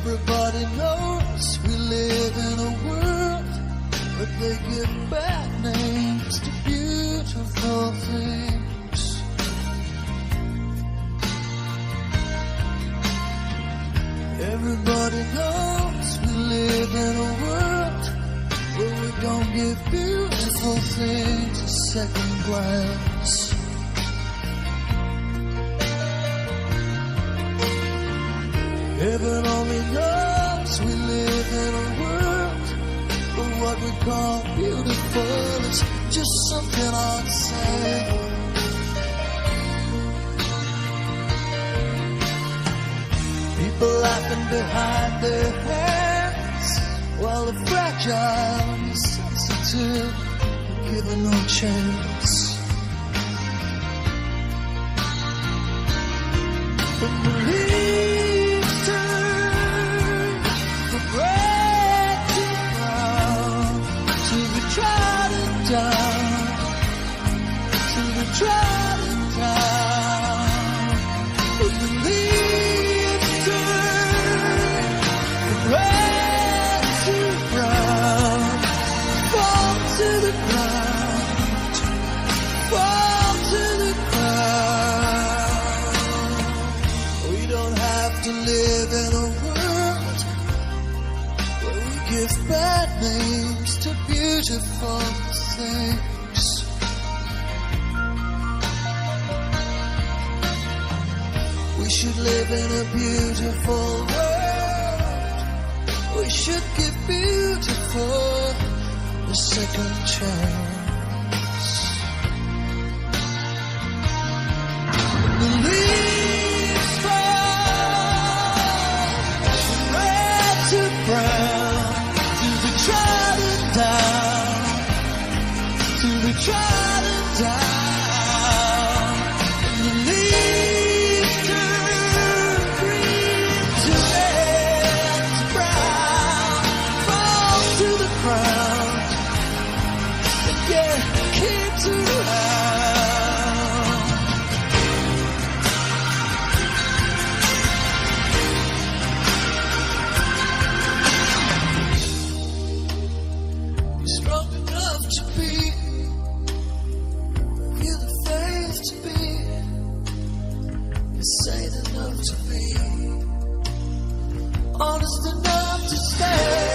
Everybody knows we live in a world where they give bad names to beautiful things. Everybody knows we live in a world where we don't give beautiful things a second glance. Heaven only knows we live in a world where what we call beautiful is just something on sale. People laughing behind their hands while the fragile and the sensitive are given no chance. From the leaves turn from red to brown, to the trodden down, to the trodden down. From the leaves turn from red to brown, fall to the ground, fall to the ground. We don't have to live in a world where we give bad names to beautiful things. We should live in a beautiful world. We should give beautiful a second chance. The leaves fall from red to brown, to the trodden down, to the trodden down. And the leaves turn green to red to brown, fall to the ground, and get kicked around. You're strong enough to be, you're the faith to be, you're sane enough to be, honest enough to stay.